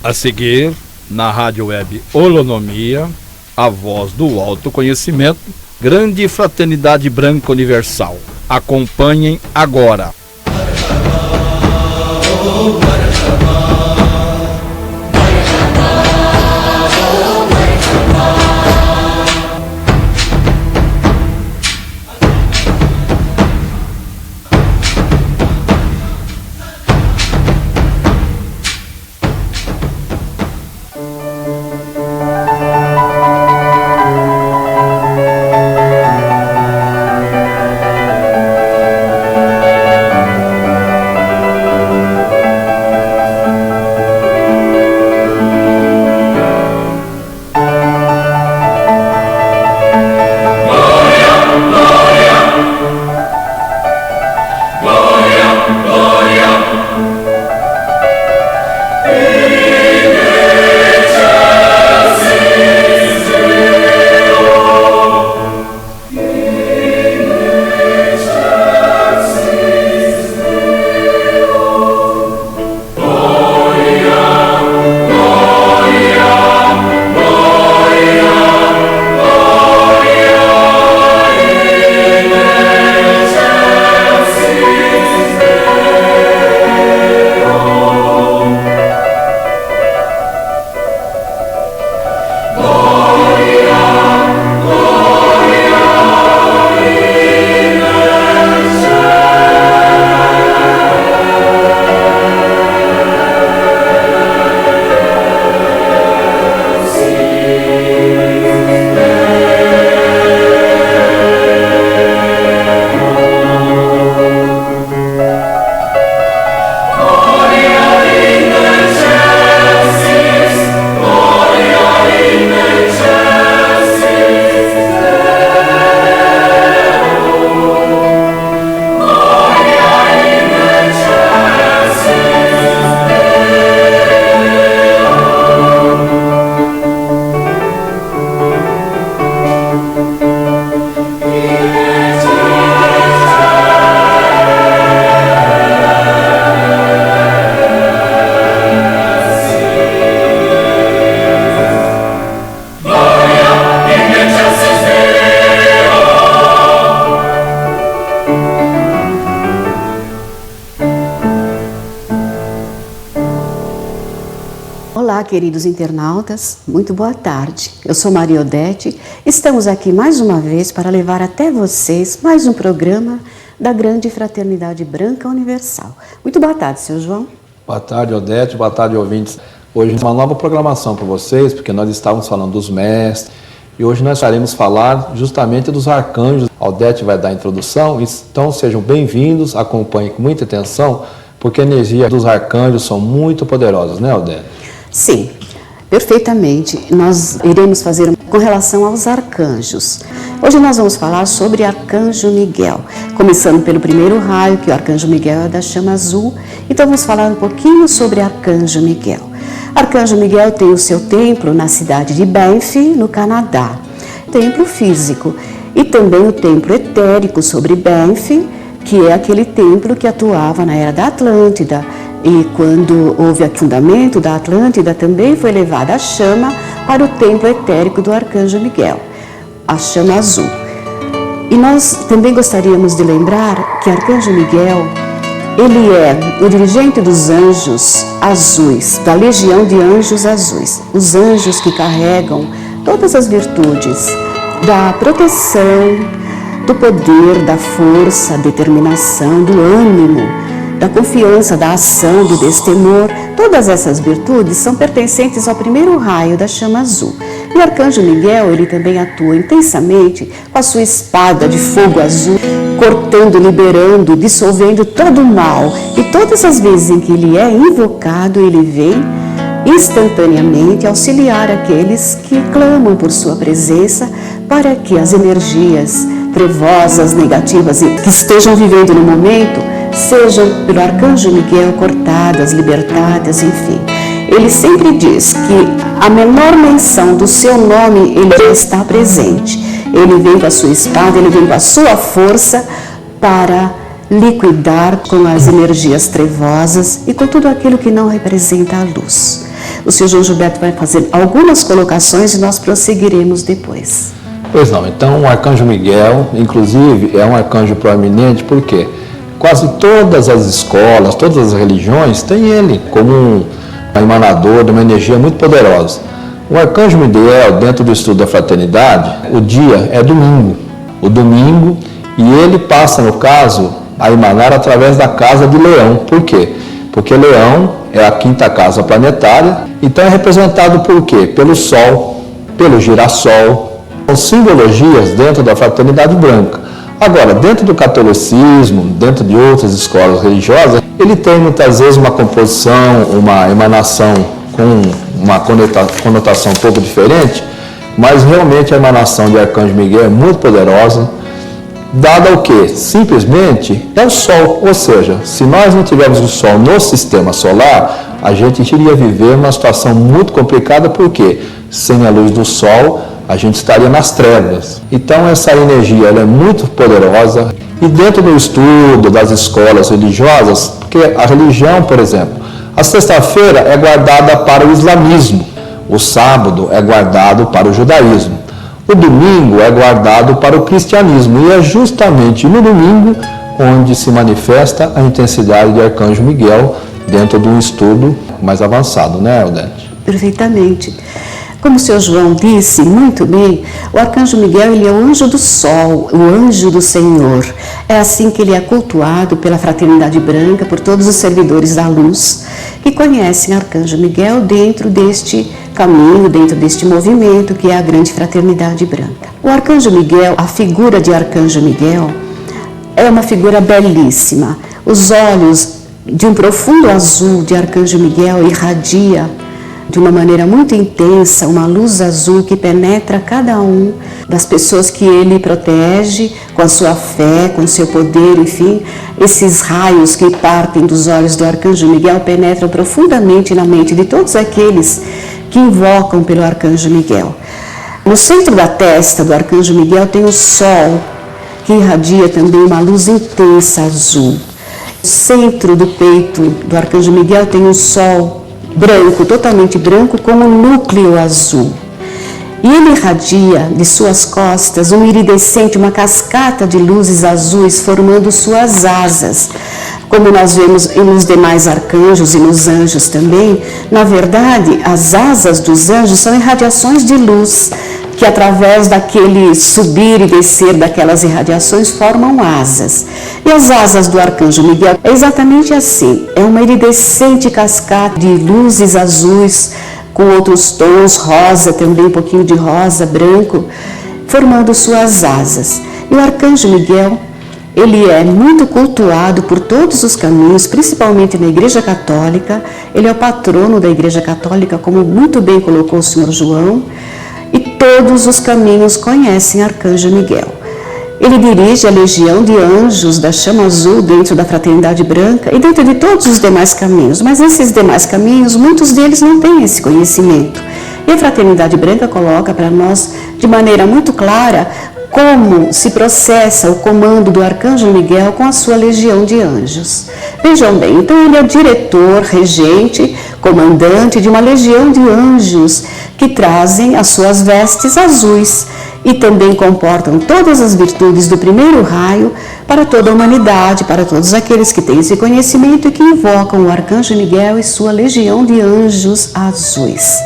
A seguir, na Rádio Web Holonomia, a voz do autoconhecimento, Grande Fraternidade Branca Universal. Acompanhem agora. Olá, queridos internautas, muito boa tarde. Eu sou Maria Odete, estamos aqui mais uma vez para levar até vocês mais um programa da Grande Fraternidade Branca Universal. Muito boa tarde, seu João. Boa tarde, Odete, boa tarde, ouvintes. Hoje uma nova programação para vocês, porque nós estávamos falando dos mestres, e hoje nós iremos falar justamente dos arcanjos. A Odete vai dar a introdução, então sejam bem-vindos, acompanhem com muita atenção, porque a energia dos arcanjos são muito poderosas, né, Odete? Sim, perfeitamente. Nós iremos fazer com relação aos arcanjos. Hoje nós vamos falar sobre Arcanjo Miguel, começando pelo primeiro raio, que o Arcanjo Miguel é da chama azul. Então vamos falar um pouquinho sobre Arcanjo Miguel. Arcanjo Miguel tem o seu templo na cidade de Banff, no Canadá. Templo físico e também o templo etérico sobre Banff, que é aquele templo que atuava na Era da Atlântida. E quando houve o fundamento da Atlântida, também foi levada a chama para o templo etérico do Arcanjo Miguel, a chama azul. E nós também gostaríamos de lembrar que Arcanjo Miguel, ele é o dirigente dos anjos azuis, da legião de anjos azuis. Os anjos que carregam todas as virtudes da proteção, do poder, da força, determinação, do ânimo, da confiança, da ação, do destemor. Todas essas virtudes são pertencentes ao primeiro raio da chama azul. E o Arcanjo Miguel, ele também atua intensamente com a sua espada de fogo azul, cortando, liberando, dissolvendo todo o mal. E todas as vezes em que ele é invocado, ele vem instantaneamente auxiliar aqueles que clamam por sua presença, para que as energias trevosas, negativas e que estejam vivendo no momento sejam pelo Arcanjo Miguel cortadas, libertadas, enfim. Ele sempre diz que a menor menção do seu nome, ele já está presente. Ele vem com a sua espada, ele vem com a sua força para liquidar com as energias trevosas e com tudo aquilo que não representa a luz. O senhor João Gilberto vai fazer algumas colocações e nós prosseguiremos depois. Pois não, então o Arcanjo Miguel, inclusive, é um arcanjo proeminente, por quê? Quase todas as escolas, todas as religiões têm ele como um emanador de uma energia muito poderosa. O Arcanjo Miguel, dentro do estudo da fraternidade, o dia é domingo. O domingo, e ele passa, no caso, a emanar através da casa de Leão. Por quê? Porque Leão é a quinta casa planetária, então é representado por quê? Pelo Sol, pelo girassol. São simbologias dentro da fraternidade branca. Agora, dentro do catolicismo, dentro de outras escolas religiosas, ele tem muitas vezes uma composição, uma emanação com uma conotação um pouco diferente, mas realmente a emanação de Arcanjo Miguel é muito poderosa, dada o que? Simplesmente é o Sol, ou seja, se nós não tivermos o Sol no sistema solar, a gente iria viver uma situação muito complicada, porque sem a luz do Sol, a gente estaria nas trevas. Então essa energia ela é muito poderosa, e dentro do estudo das escolas religiosas, porque a religião, por exemplo, a sexta-feira é guardada para o islamismo, o sábado é guardado para o judaísmo, o domingo é guardado para o cristianismo, e é justamente no domingo onde se manifesta a intensidade de Arcanjo Miguel dentro de um estudo mais avançado, né, Eudete? Perfeitamente. Como o senhor João disse muito bem, o Arcanjo Miguel ele é o anjo do sol, o anjo do Senhor. É assim que ele é cultuado pela Fraternidade Branca, por todos os servidores da luz, que conhecem Arcanjo Miguel dentro deste caminho, dentro deste movimento que é a Grande Fraternidade Branca. O Arcanjo Miguel, a figura de Arcanjo Miguel, é uma figura belíssima. Os olhos de um profundo azul de Arcanjo Miguel irradia de uma maneira muito intensa, uma luz azul que penetra cada um das pessoas que ele protege com a sua fé, com o seu poder, enfim. Esses raios que partem dos olhos do Arcanjo Miguel penetram profundamente na mente de todos aqueles que invocam pelo Arcanjo Miguel. No centro da testa do Arcanjo Miguel tem o Sol, que irradia também uma luz intensa azul. No centro do peito do Arcanjo Miguel tem o Sol branco, totalmente branco, com um núcleo azul. E ele irradia de suas costas um iridescente, uma cascata de luzes azuis formando suas asas. Como nós vemos nos demais arcanjos e nos anjos também, na verdade, as asas dos anjos são irradiações de luz, que através daquele subir e descer daquelas irradiações formam asas. E as asas do Arcanjo Miguel é exatamente assim, é uma iridescente cascata de luzes azuis, com outros tons, rosa também, um pouquinho de rosa, branco, formando suas asas. E o Arcanjo Miguel, ele é muito cultuado por todos os caminhos, principalmente na Igreja Católica. Ele é o patrono da Igreja Católica, como muito bem colocou o senhor João, e todos os caminhos conhecem Arcanjo Miguel. Ele dirige a legião de anjos da chama azul dentro da Fraternidade Branca e dentro de todos os demais caminhos, mas esses demais caminhos, muitos deles não têm esse conhecimento. E a Fraternidade Branca coloca para nós, de maneira muito clara, como se processa o comando do Arcanjo Miguel com a sua legião de anjos. Vejam bem, então ele é diretor, regente, comandante de uma legião de anjos que trazem as suas vestes azuis e também comportam todas as virtudes do primeiro raio para toda a humanidade, para todos aqueles que têm esse conhecimento e que invocam o Arcanjo Miguel e sua legião de anjos azuis.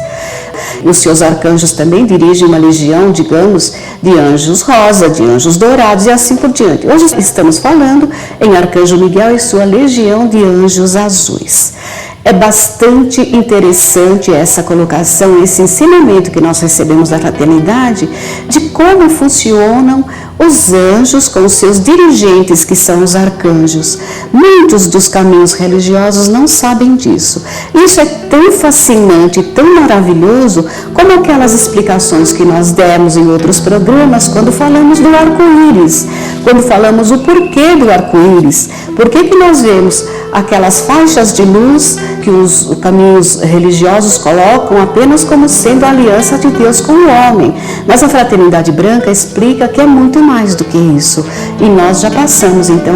Os seus arcanjos também dirigem uma legião, digamos, de anjos rosa, de anjos dourados e assim por diante. Hoje estamos falando em Arcanjo Miguel e sua legião de anjos azuis. É bastante interessante essa colocação, esse ensinamento que nós recebemos da fraternidade de como funcionam os anjos com os seus dirigentes, que são os arcanjos. Muitos dos caminhos religiosos não sabem disso. Isso é tão fascinante, tão maravilhoso, como aquelas explicações que nós demos em outros programas quando falamos do arco-íris, quando falamos o porquê do arco-íris. Por que nós vemos aquelas faixas de luz que os caminhos religiosos colocam apenas como sendo a aliança de Deus com o homem? Mas a Fraternidade Branca explica que é muito mais do que isso. E nós já passamos, então,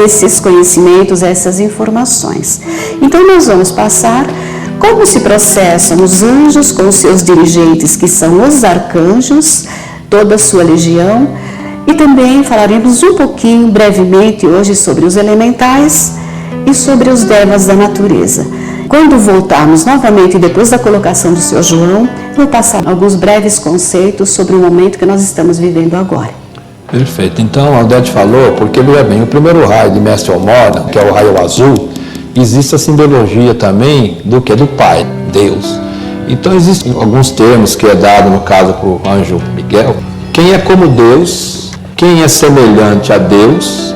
esses conhecimentos, essas informações. Então, nós vamos passar Como se processam os anjos com os seus dirigentes, que são os arcanjos, toda a sua legião, e também falaremos um pouquinho, brevemente, hoje sobre os elementais e sobre os devas da natureza. Quando voltarmos novamente, depois da colocação do Sr. João, vou passar alguns breves conceitos sobre o momento que nós estamos vivendo agora. Perfeito. Então, a Aldete falou, porque veja bem, o primeiro raio de Mestre Almora, que é o raio azul, existe a simbologia também do que? Do Pai, Deus. Então, existem alguns termos que é dado, no caso, para o anjo Miguel. Quem é como Deus, quem é semelhante a Deus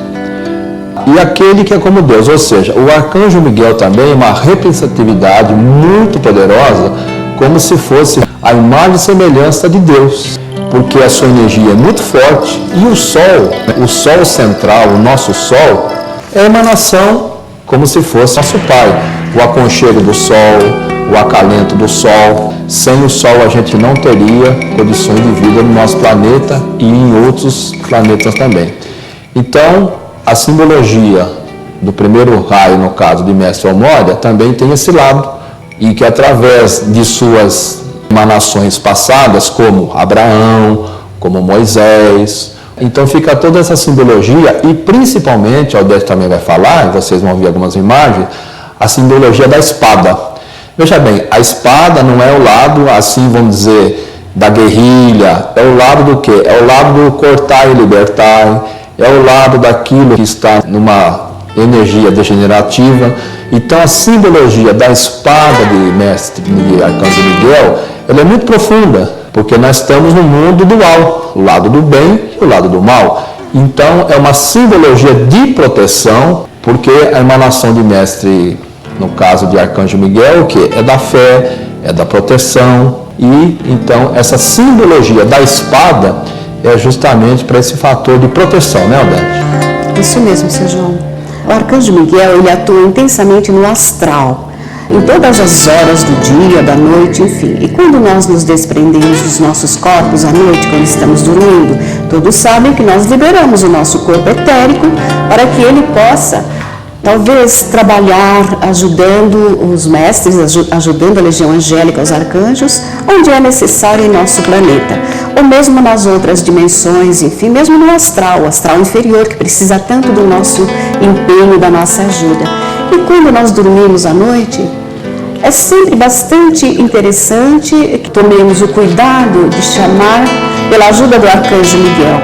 e aquele que é como Deus. Ou seja, o arcanjo Miguel também é uma representatividade muito poderosa, como se fosse a imagem e semelhança de Deus, porque a sua energia é muito forte e o Sol central, o nosso Sol, é a emanação como se fosse nosso Pai. O aconchego do Sol, o acalento do Sol. Sem o Sol a gente não teria condições de vida no nosso planeta e em outros planetas também. Então, a simbologia do primeiro raio, no caso de Mestre Almória, também tem esse lado, e que através de suas emanações passadas, como Abraão, como Moisés, então fica toda essa simbologia, e principalmente, a Aldete também vai falar, vocês vão ver algumas imagens, a simbologia da espada. Veja bem, a espada não é o lado, assim vamos dizer, da guerrilha, é o lado do quê? É o lado do cortar e libertar, é o lado daquilo que está numa energia degenerativa. Então a simbologia da espada de Mestre de Arcanjo Miguel, ela é muito profunda, porque nós estamos no mundo dual, o lado do bem e o lado do mal. Então é uma simbologia de proteção, porque a emanação de Mestre, no caso de Arcanjo Miguel, o que? É da fé, é da proteção, e então essa simbologia da espada é justamente para esse fator de proteção, né, Aldete? Isso mesmo, Sr. João. O Arcanjo Miguel, ele atua intensamente no astral, em todas as horas do dia, da noite, enfim. E quando nós nos desprendemos dos nossos corpos à noite, quando estamos dormindo, todos sabem que nós liberamos o nosso corpo etérico para que ele possa, talvez, trabalhar ajudando os mestres, ajudando a legião angélica, os arcanjos, onde é necessário em nosso planeta, ou mesmo nas outras dimensões, enfim, mesmo no astral, o astral inferior, que precisa tanto do nosso empenho, da nossa ajuda. E quando nós dormimos à noite, é sempre bastante interessante que tomemos o cuidado de chamar pela ajuda do Arcanjo Miguel,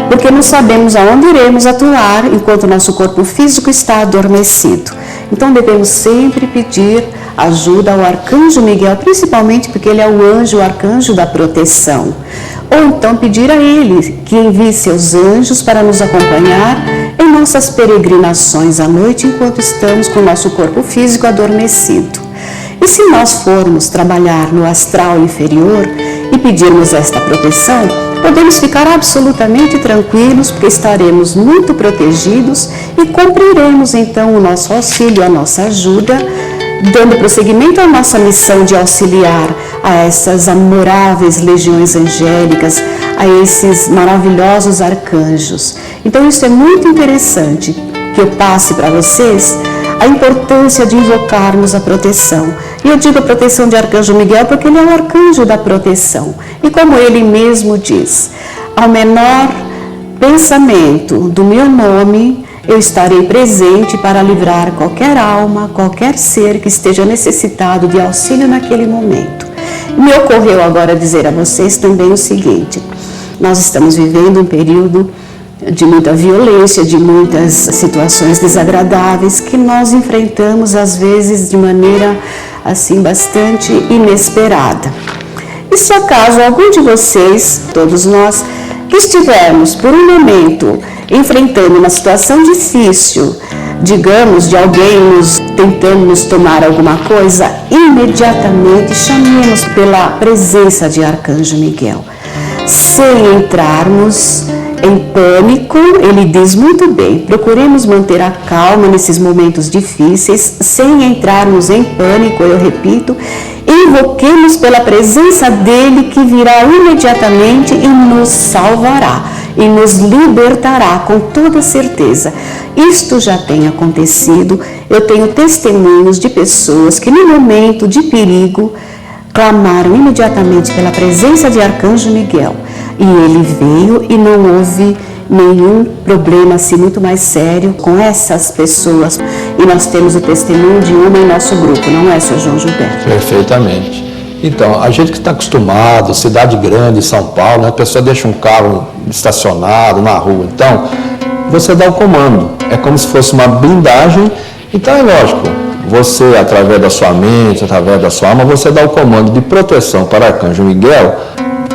porque não sabemos aonde iremos atuar enquanto nosso corpo físico está adormecido. Então devemos sempre pedir ajuda ao Arcanjo Miguel, principalmente porque ele é o anjo, o arcanjo da proteção. Ou então pedir a ele que envie seus anjos para nos acompanhar em nossas peregrinações à noite, enquanto estamos com o nosso corpo físico adormecido. E se nós formos trabalhar no astral inferior e pedirmos esta proteção, podemos ficar absolutamente tranquilos, porque estaremos muito protegidos e cumpriremos então o nosso auxílio, a nossa ajuda, dando prosseguimento à nossa missão de auxiliar a essas amoráveis legiões angélicas, a esses maravilhosos arcanjos. Então isso é muito interessante que eu passe para vocês a importância de invocarmos a proteção. E eu digo a proteção de Arcanjo Miguel porque ele é o arcanjo da proteção. E como ele mesmo diz, ao menor pensamento do meu nome, eu estarei presente para livrar qualquer alma, qualquer ser que esteja necessitado de auxílio naquele momento. Me ocorreu agora dizer a vocês também o seguinte: nós estamos vivendo um período de muita violência, de muitas situações desagradáveis que nós enfrentamos às vezes de maneira assim bastante inesperada. E se acaso algum de vocês, todos nós, que estivermos por um momento enfrentando uma situação difícil, digamos, de alguém tentando nos tomar alguma coisa, imediatamente chamemos pela presença de Arcanjo Miguel, sem entrarmos em pânico. Ele diz muito bem, procuremos manter a calma nesses momentos difíceis, sem entrarmos em pânico, eu repito, invoquemos pela presença dele, que virá imediatamente e nos salvará e nos libertará com toda certeza. Isto já tem acontecido eu tenho testemunhos de pessoas que no momento de perigo clamaram imediatamente pela presença de Arcanjo Miguel. E ele veio e não houve nenhum problema assim muito mais sério com essas pessoas. E nós temos o testemunho de uma em nosso grupo, não é, Sr. João Gilberto? Perfeitamente. Então, a gente que está acostumado, cidade grande, São Paulo, né, a pessoa deixa um carro estacionado na rua, então você dá o comando, é como se fosse uma blindagem. Então é lógico, você através da sua mente, através da sua alma, você dá o comando de proteção para Arcanjo Miguel,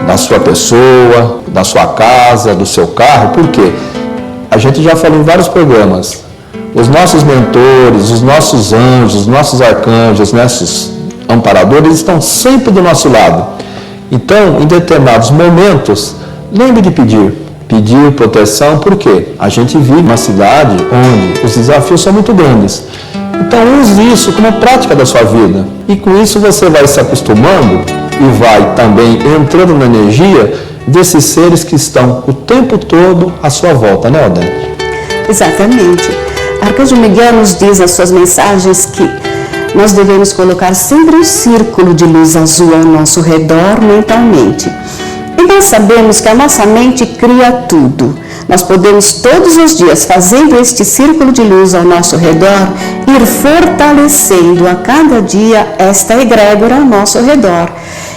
da sua pessoa, da sua casa, do seu carro. Por quê? A gente já falou em vários programas, os nossos mentores, os nossos anjos, os nossos arcanjos, nossos amparadores estão sempre do nosso lado. Então, em determinados momentos, lembre de pedir proteção, porque a gente vive numa cidade onde os desafios são muito grandes. Então, use isso como prática da sua vida. E com isso você vai se acostumando e vai também entrando na energia desses seres que estão o tempo todo à sua volta, né, Odete? Exatamente. Arcanjo Miguel nos diz nas suas mensagens que nós devemos colocar sempre um círculo de luz azul ao nosso redor mentalmente. E nós sabemos que a nossa mente cria tudo. Nós podemos todos os dias, fazendo este círculo de luz ao nosso redor, ir fortalecendo a cada dia esta egrégora ao nosso redor.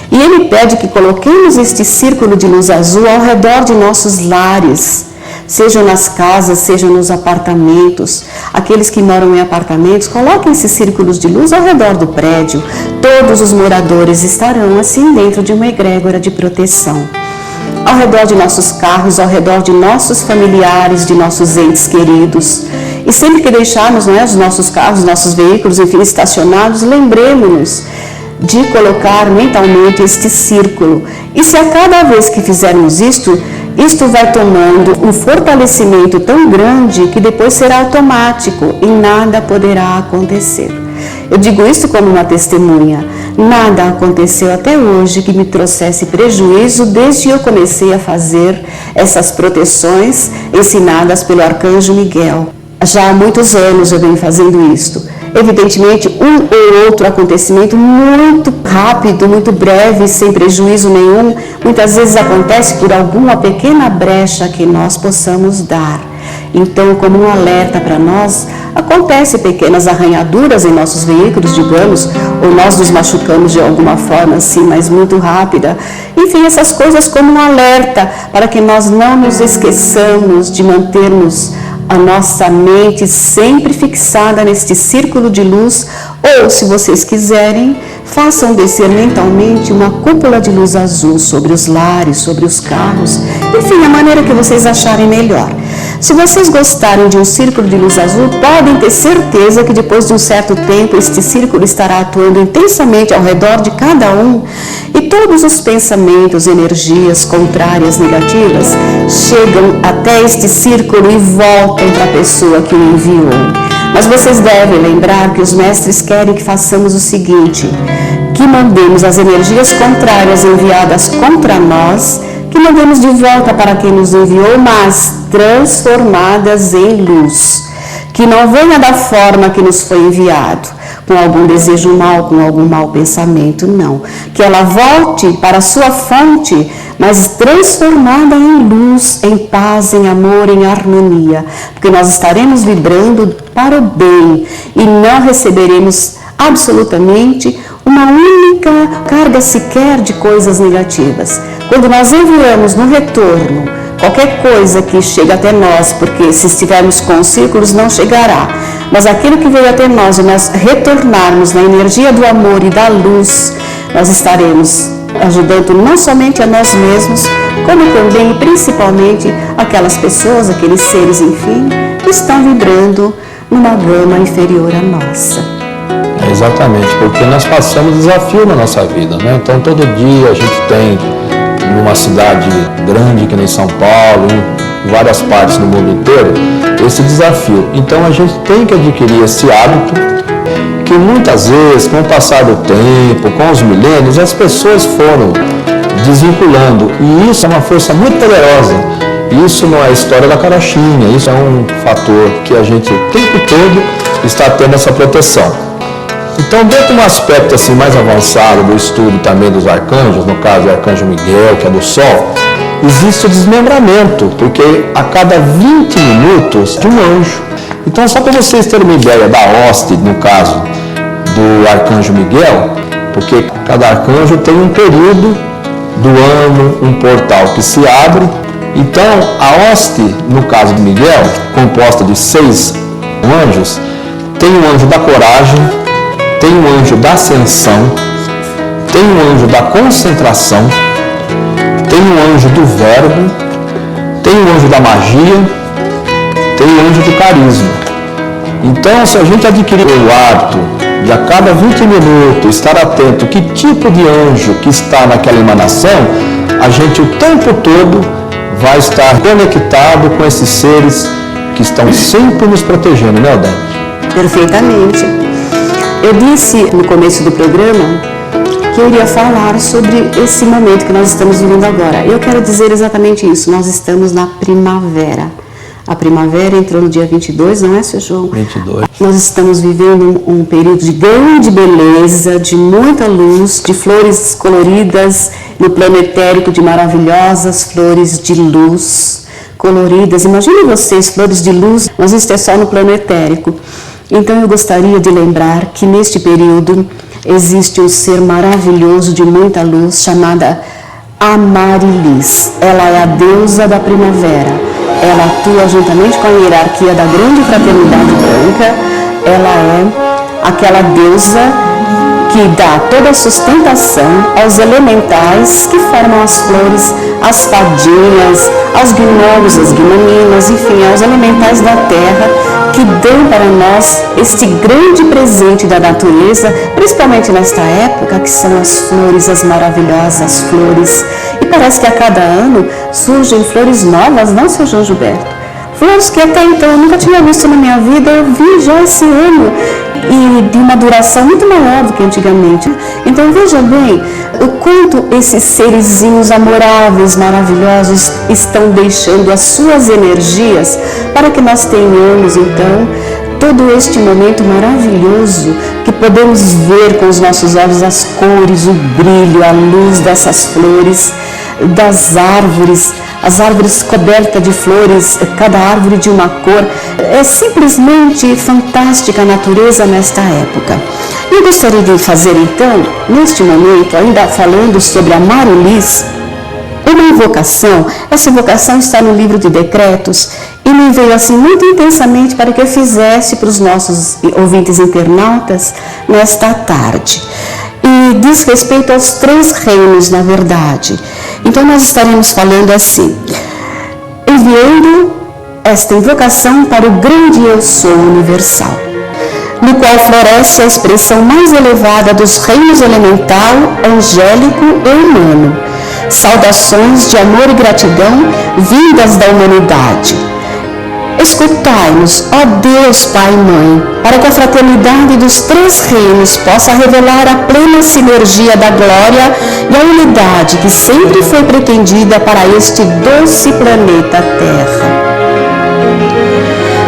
E ele pede que coloquemos este círculo de luz azul ao redor de nossos lares, sejam nas casas, sejam nos apartamentos. Aqueles que moram em apartamentos, coloquem esses círculos de luz ao redor do prédio. Todos os moradores estarão assim dentro de uma egrégora de proteção. Ao redor de nossos carros, ao redor de nossos familiares, de nossos entes queridos. E sempre que deixarmos, os nossos carros, nossos veículos, enfim, estacionados, lembremos-nos de colocar mentalmente este círculo. E se a cada vez que fizermos isto vai tomando um fortalecimento tão grande que depois será automático e nada poderá acontecer. Eu digo isso como uma testemunha. Nada aconteceu até hoje que me trouxesse prejuízo desde que eu comecei a fazer essas proteções ensinadas pelo Arcanjo Miguel. Já há muitos anos eu venho fazendo isto. Evidentemente, um ou outro acontecimento muito rápido, muito breve, sem prejuízo nenhum, muitas vezes acontece por alguma pequena brecha que nós possamos dar. Então, como um alerta para nós, acontece pequenas arranhaduras em nossos veículos, digamos, ou nós nos machucamos de alguma forma assim, mas muito rápida. Enfim, essas coisas como um alerta para que nós não nos esqueçamos de mantermos a nossa mente sempre fixada neste círculo de luz, ou, se vocês quiserem, façam descer mentalmente uma cúpula de luz azul sobre os lares, sobre os carros, enfim, a maneira que vocês acharem melhor. Se vocês gostarem de um círculo de luz azul, podem ter certeza que depois de um certo tempo este círculo estará atuando intensamente ao redor de cada um e todos os pensamentos, energias contrárias, negativas, chegam até este círculo e voltam para a pessoa que o enviou. Mas vocês devem lembrar que os mestres querem que façamos o seguinte, que mandemos as energias contrárias enviadas contra nós, que mandemos de volta para quem nos enviou, mas transformadas em luz. Que não venha da forma que nos foi enviado, com algum desejo mau, com algum mau pensamento, não. Que ela volte para a sua fonte, mas transformada em luz, em paz, em amor, em harmonia. Porque nós estaremos vibrando para o bem e não receberemos absolutamente uma única carga sequer de coisas negativas. Quando nós enviamos no retorno qualquer coisa que chega até nós, porque se estivermos com os círculos não chegará, mas aquilo que veio até nós e nós retornarmos na energia do amor e da luz, nós estaremos ajudando não somente a nós mesmos, como também e principalmente aquelas pessoas, aqueles seres, enfim, que estão vibrando numa gama inferior à nossa. Exatamente, porque nós passamos desafio na nossa vida, né? Então todo dia a gente tem, numa cidade grande que nem São Paulo, em várias partes do mundo inteiro, esse desafio. Então a gente tem que adquirir esse hábito que muitas vezes, com o passar do tempo, com os milênios, as pessoas foram desvinculando. E isso é uma força muito poderosa Isso não é a história da carochinha, isso é um fator que a gente o tempo todo está tendo essa proteção. Então, dentro de um aspecto assim, mais avançado do estudo também dos arcanjos, no caso do arcanjo Miguel, que é do Sol, existe o desmembramento, porque a cada 20 minutos de um anjo. Então, só para vocês terem uma ideia da hoste, no caso do arcanjo Miguel, porque cada arcanjo tem um período do ano, um portal que se abre. Então, a hoste, no caso de Miguel, composta de 6 anjos, tem o anjo da coragem, tem o anjo da ascensão, tem o anjo da concentração, tem o anjo do verbo, tem o anjo da magia, tem o anjo do carisma. Então, se a gente adquirir o hábito de a cada 20 minutos estar atento que tipo de anjo que está naquela emanação, a gente o tempo todo vai estar conectado com esses seres que estão sempre nos protegendo, né, Odete? Perfeitamente. Eu disse no começo do programa que eu iria falar sobre esse momento que nós estamos vivendo agora. Eu quero dizer exatamente isso, nós estamos na primavera. A primavera entrou no dia 22, não é, seu João? 22. Nós estamos vivendo um período de grande beleza, de muita luz, de flores coloridas no plano etérico, de maravilhosas flores de luz coloridas. Imaginem vocês, flores de luz, mas isso é só no plano etérico. Então eu gostaria de lembrar que neste período existe um ser maravilhoso de muita luz chamada Amarilis. Ela é a deusa da primavera. Ela atua juntamente com a hierarquia da grande fraternidade branca. Ela é aquela deusa que dá toda a sustentação aos elementais que formam as flores, as fadinhas, aos gnomos, as gnomininas, enfim, aos elementais da terra que dão para nós este grande presente da natureza, principalmente nesta época, que são as flores, as maravilhosas flores. E parece que a cada ano surgem flores novas, não, seu João Gilberto? Flores que até então eu nunca tinha visto na minha vida, eu vi já esse ano, e de uma duração muito maior do que antigamente. Então veja bem o quanto esses serizinhos amoráveis, maravilhosos, estão deixando as suas energias para que nós tenhamos então todo este momento maravilhoso que podemos ver com os nossos olhos as cores, o brilho, a luz dessas flores, das árvores, as árvores cobertas de flores, cada árvore de uma cor. É simplesmente fantástica a natureza nesta época. Eu gostaria de fazer então, neste momento, ainda falando sobre a Marulis, uma invocação. Essa invocação está no livro de decretos e me veio assim muito intensamente para que eu fizesse para os nossos ouvintes internautas nesta tarde. E diz respeito aos 3 reinos, na verdade. Então nós estaremos falando assim, enviando esta invocação para o grande Eu Sou universal, no qual floresce a expressão mais elevada dos reinos elemental, angélico e humano. Saudações de amor e gratidão vindas da humanidade. Escutai-nos, ó Deus Pai e Mãe, para que a fraternidade dos 3 reinos possa revelar a plena sinergia da glória e a unidade que sempre foi pretendida para este doce planeta Terra.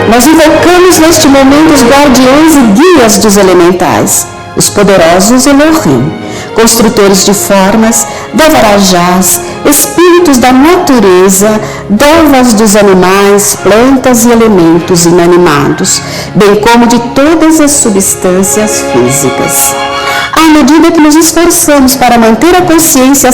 Nós invocamos neste momento os guardiões e guias dos elementais, os poderosos Elohim, construtores de formas, Devarajás, espíritos da natureza, devas dos animais, plantas e elementos inanimados, bem como de todas as substâncias físicas. À medida que nos esforçamos para manter a consciência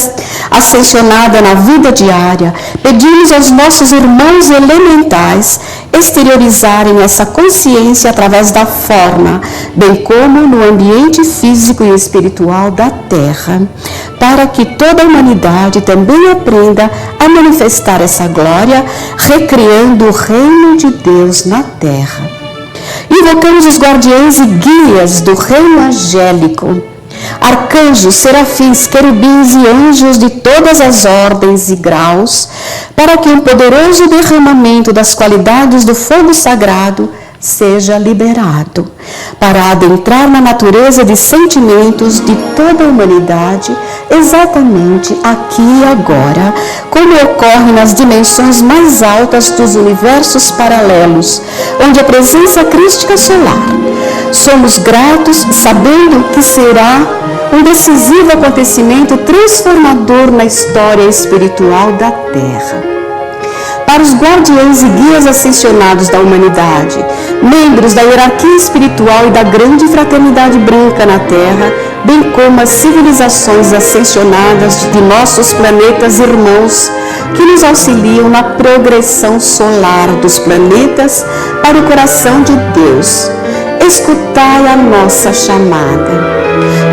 ascensionada na vida diária, pedimos aos nossos irmãos elementais exteriorizarem essa consciência através da forma, bem como no ambiente físico e espiritual da Terra, para que toda a humanidade também aprenda a manifestar essa glória, recriando o reino de Deus na Terra. Invocamos os guardiães e guias do reino angélico, arcanjos, serafins, querubins e anjos de todas as ordens e graus, para que um poderoso derramamento das qualidades do fogo sagrado seja liberado, para adentrar na natureza de sentimentos de toda a humanidade, exatamente aqui e agora, como ocorre nas dimensões mais altas dos universos paralelos, onde a presença crística solar. Somos gratos sabendo que será um decisivo acontecimento transformador na história espiritual da Terra. Para os guardiães e guias ascensionados da humanidade, membros da hierarquia espiritual e da grande fraternidade branca na Terra, bem como as civilizações ascensionadas de nossos planetas irmãos, que nos auxiliam na progressão solar dos planetas para o coração de Deus. Escutai a nossa chamada.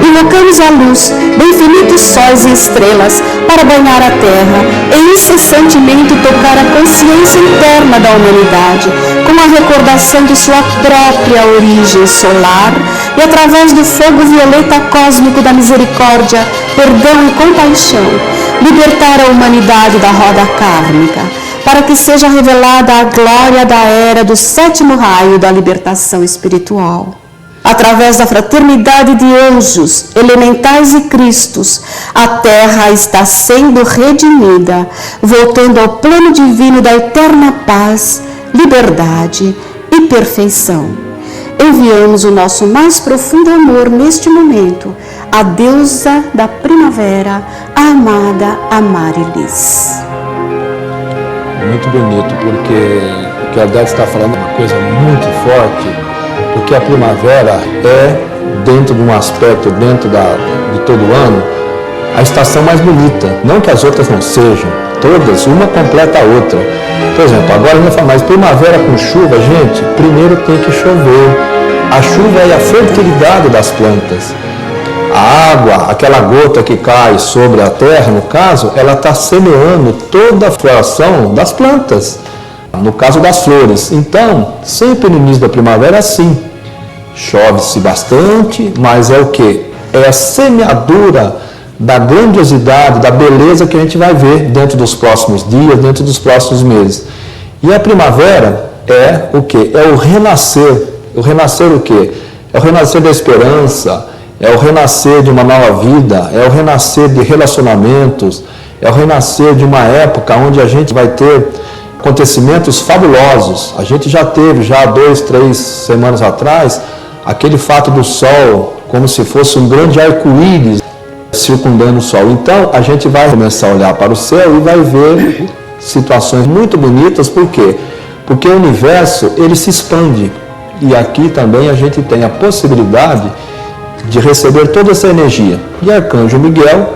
Invocamos a luz de infinitos sóis e estrelas para banhar a Terra e incessantemente tocar a consciência interna da humanidade com a recordação de sua própria origem solar e através do fogo violeta cósmico da misericórdia, perdão e compaixão, libertar a humanidade da roda kármica, para que seja revelada a glória da era do 7º raio da libertação espiritual. Através da fraternidade de anjos, elementais e cristos, a Terra está sendo redimida, voltando ao plano divino da eterna paz, liberdade e perfeição. Enviamos o nosso mais profundo amor neste momento, à deusa da primavera, a amada Amarilis. Muito bonito, porque o que a Odete está falando é uma coisa muito forte, porque a primavera é, dentro de um aspecto, dentro de todo ano, a estação mais bonita. Não que as outras não sejam, todas, uma completa a outra. Por exemplo, agora a gente fala, mas primavera com chuva, gente, primeiro tem que chover. A chuva é a fertilidade das plantas. A água, aquela gota que cai sobre a terra, no caso, ela está semeando toda a floração das plantas. No caso das flores. Então, sempre no início da primavera é assim. Chove-se bastante, mas é o quê? É a semeadura da grandiosidade, da beleza que a gente vai ver dentro dos próximos dias, dentro dos próximos meses. E a primavera é o quê? É o renascer. O renascer o quê? É o renascer da esperança, é o renascer de uma nova vida, é o renascer de relacionamentos, é o renascer de uma época onde a gente vai ter acontecimentos fabulosos. A gente já teve, 2, 3 semanas atrás, aquele fato do Sol, como se fosse um grande arco-íris circundando o Sol. Então, a gente vai começar a olhar para o céu e vai ver situações muito bonitas. Por quê? Porque o universo, ele se expande. E aqui também a gente tem a possibilidade de receber toda essa energia. E Arcanjo Miguel,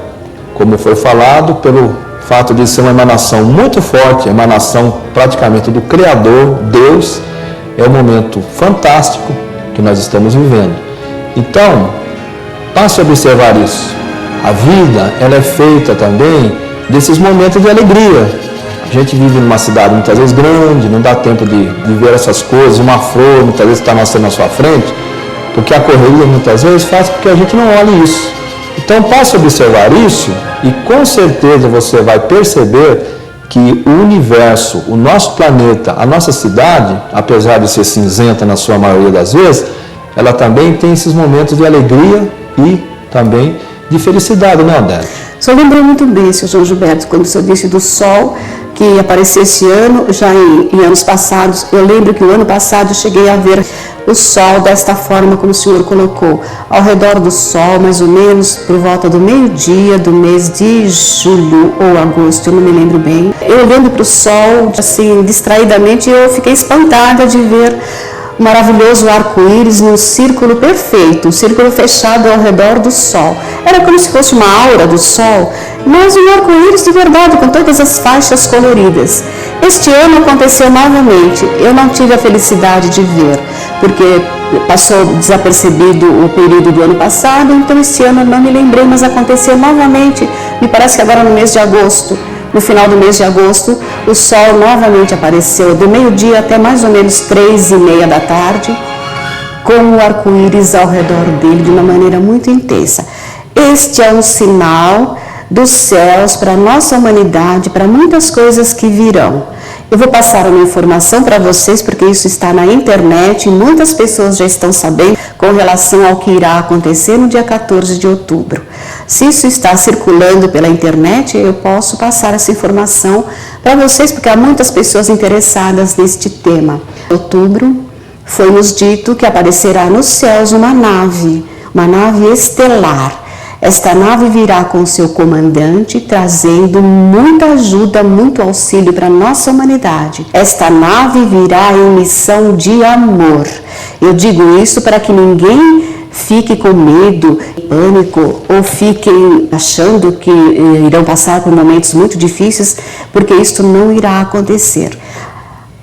como foi falado, pelo fato de ser uma emanação muito forte, emanação praticamente do Criador, Deus, é um momento fantástico que nós estamos vivendo. Então, passe a observar isso. A vida, ela é feita também desses momentos de alegria. A gente vive numa cidade muitas vezes grande, não dá tempo de ver essas coisas, uma flor muitas vezes está nascendo na sua frente, porque a correria muitas vezes faz com que a gente não olhe isso. Então, passe a observar isso e com certeza você vai perceber que o universo, o nosso planeta, a nossa cidade, apesar de ser cinzenta na sua maioria das vezes, ela também tem esses momentos de alegria e também de felicidade, né, Odete? O senhor lembrou muito bem, senhor João Gilberto, quando o senhor disse do Sol, que apareceu esse ano, já em anos passados. Eu lembro que o ano passado eu cheguei a ver o Sol desta forma como o senhor colocou, ao redor do Sol, mais ou menos por volta do meio-dia do mês de julho ou agosto, eu não me lembro bem. Eu olhando para o Sol, assim, distraidamente, eu fiquei espantada de ver um maravilhoso arco-íris num círculo perfeito, um círculo fechado ao redor do Sol. Era como se fosse uma aura do Sol, mas um arco-íris de verdade, com todas as faixas coloridas. Este ano aconteceu novamente. Eu não tive a felicidade de ver, porque passou desapercebido o período do ano passado, então este ano eu não me lembrei, mas aconteceu novamente, me parece que agora no mês de agosto. No final do mês de agosto, o Sol novamente apareceu, do meio-dia até mais ou menos 3:30 da tarde, com o arco-íris ao redor dele de uma maneira muito intensa. Este é um sinal dos céus para a nossa humanidade, para muitas coisas que virão. Eu vou passar uma informação para vocês, porque isso está na internet e muitas pessoas já estão sabendo com relação ao que irá acontecer no dia 14 de outubro. Se isso está circulando pela internet, eu posso passar essa informação para vocês, porque há muitas pessoas interessadas neste tema. Em outubro, foi nos dito que aparecerá nos céus uma nave estelar. Esta nave virá com seu comandante, trazendo muita ajuda, muito auxílio para a nossa humanidade. Esta nave virá em missão de amor. Eu digo isso para que ninguém fique com medo, pânico, ou fiquem achando que irão passar por momentos muito difíceis, porque isto não irá acontecer.